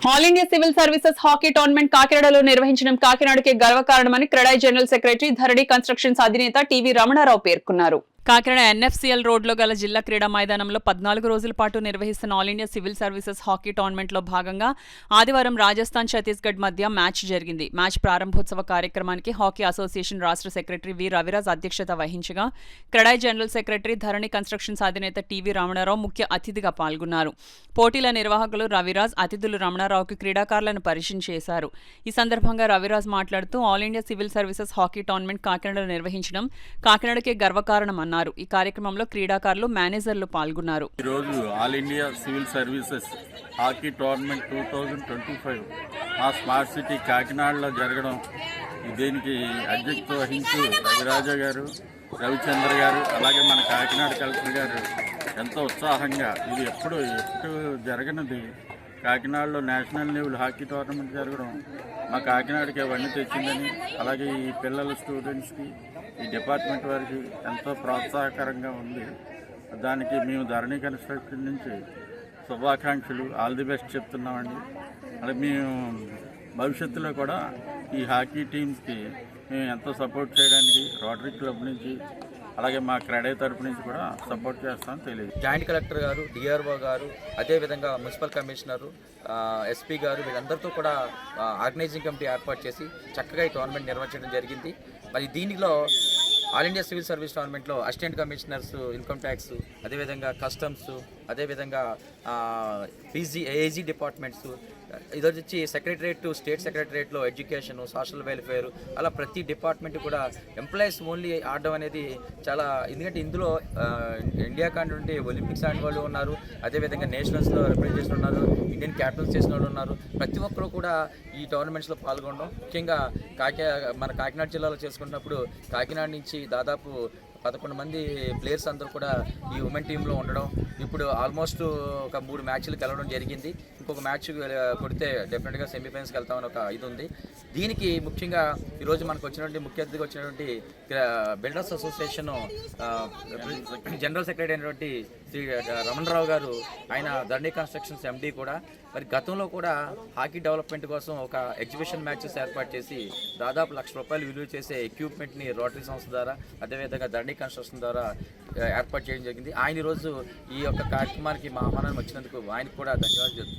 All India civil services hockey tournament కాకినాడలో నిర్వహించడం కాకినాడకే గర్వకారణమని క్రెడాయ్ జనరల్ సెక్రటరీ ధరణి కన్స్ట్రక్షన్స్ అధినేత టీవీ రమణారావు పేర్కొన్నారు. కాకినాడ ఎన్ఎఫ్సిఎల్ రోడ్లో గల జిల్లా క్రీడా మైదానంలో 14 రోజుల పాటు నిర్వహిస్తున్న all India civil services hockey టోర్నమెంట్లో భాగంగా ఆదివారం రాజస్థాన్ ఛత్తీస్గఢ్ మధ్య మ్యాచ్ జరిగింది. మ్యాచ్ ప్రారంభోత్సవ కార్యక్రమానికి హాకీ అసోసియేషన్ రాష్ట్ర సెక్రటరీ వి రవిరాజ్ అధ్యక్షత వహించగా క్రెడాయ్ జనరల్ సెక్రటరీ ధరణి కన్స్ట్రక్షన్స్ అధినేత టీవీ రమణారావు ముఖ్య అతిథిగా పాల్గొన్నారు. పోటీల నిర్వాహకులు రవిరాజ్, అతిథులు రమణారావుకి క్రీడాకారులను పరిచయం చేశారు. ఈ సందర్భంగా రవిరాజ్ మాట్లాడుతూ all India civil services hockey tournament కాకినాడలో నిర్వహించడం కాకినాడకే గర్వకారణమన్నారు. ఈ కార్యక్రమంలో క్రీడాకారులు, మేనేజర్లు పాల్గొన్నారు. ఈరోజు all India civil services hockey tournament 2025 మా స్మార్ట్ సిటీ కాకినాడలో జరగడం, దీనికి అధ్యక్షత వహించి రవిరాజ గారు, రవిచంద్ర గారు, అలాగే మన కాకినాడ కలెక్టర్ గారు ఎంతో ఉత్సాహంగా, ఇది ఎప్పుడు జరగనిది కాకినాడలో నేషనల్ లెవెల్ హాకీ టోర్నమెంట్ జరగడం మా కాకినాడకి అవన్నీ తెచ్చిందని, అలాగే ఈ పిల్లల స్టూడెంట్స్కి, ఈ డిపార్ట్మెంట్ వారికి ఎంతో ప్రోత్సాహకరంగా ఉంది. దానికి మేము ధరణి కన్స్ట్రక్షన్ నుంచి శుభాకాంక్షలు, ఆల్ ది బెస్ట్ చెప్తున్నామండి. అలాగే మేము భవిష్యత్తులో కూడా ఈ హాకీ టీమ్స్కి మేము ఎంతో సపోర్ట్ చేయడానికి రోటరీ క్లబ్ నుంచి, అలాగే మా క్రెడాయ్ తరపు నుంచి కూడా సపోర్ట్ చేస్తామని తెలియదు. జాయింట్ కలెక్టర్ గారు, డిఆర్ఓ గారు, అదేవిధంగా మున్సిపల్ కమిషనరు, ఎస్పీ గారు, వీళ్ళందరితో కూడా ఆర్గనైజింగ్ కమిటీ ఏర్పాటు చేసి చక్కగా ఈ టోర్నమెంట్ నిర్వహించడం జరిగింది. మరి దీనిలో ఆల్ ఇండియా సివిల్ సర్వీస్ టోర్నమెంట్లో అసిస్టెంట్ కమిషనర్స్, ఇన్కమ్ ట్యాక్స్, అదేవిధంగా కస్టమ్స్, అదేవిధంగా ఏజీ డిపార్ట్మెంట్స్, ఇది వచ్చి సెక్రటరేట్, స్టేట్ సెక్రటరేట్లో ఎడ్యుకేషన్, సోషల్ వెల్ఫేర్, అలా ప్రతి డిపార్ట్మెంట్ కూడా ఎంప్లాయీస్ ఓన్లీ ఆడడం అనేది చాలా, ఎందుకంటే ఇందులో ఇండియా కాంటి నుండి ఒలింపిక్స్ ఆడిన వాళ్ళు ఉన్నారు, అదేవిధంగా నేషనల్స్లో రిప్రజెంట్ చేసిన ఉన్నారు, ఇండియన్ క్యాపిటల్స్ చేసిన వాళ్ళు ఉన్నారు. ప్రతి ఒక్కరు కూడా ఈ టోర్నమెంట్స్లో పాల్గొనడం, ముఖ్యంగా మన కాకినాడ జిల్లాలో చేసుకున్నప్పుడు కాకినాడ నుంచి దాదాపు 11 మంది ప్లేయర్స్ అందరూ కూడా ఈ ఉమెన్ టీంలో ఉండడం, ఇప్పుడు ఆల్మోస్ట్ ఒక 3 మ్యాచ్లు గెలవడం జరిగింది. ఇంకొక మ్యాచ్ కొడితే డెఫినెట్గా సెమీఫైనల్స్కి వెళ్తామని ఒక ఇది ఉంది. దీనికి ముఖ్యంగా ఈరోజు మనకు వచ్చినటువంటి ముఖ్య అతిథిగా వచ్చినటువంటి బిల్డర్స్ అసోసియేషన్ జనరల్ సెక్రటరీ అయినటువంటి శ్రీ రమణరావు గారు, ఆయన ధరణి కన్స్ట్రక్షన్స్ ఎండీ కూడా, మరి గతంలో కూడా హాకీ డెవలప్మెంట్ కోసం ఒక ఎగ్జిబిషన్ మ్యాచెస్ ఏర్పాటు చేసి దాదాపు ₹1,00,000 విలువ చేసే ఎక్విప్మెంట్ని రోటరీ సంస్థ ద్వారా, అదేవిధంగా ధరణి కన్స్ట్రక్షన్ ద్వారా ఏర్పాటు చేయడం జరిగింది. ఆయన ఈరోజు ఈ యొక్క కార్యక్రమానికి మా ఆహ్వానం వచ్చినందుకు ఆయనకు కూడా ధన్యవాదాలు.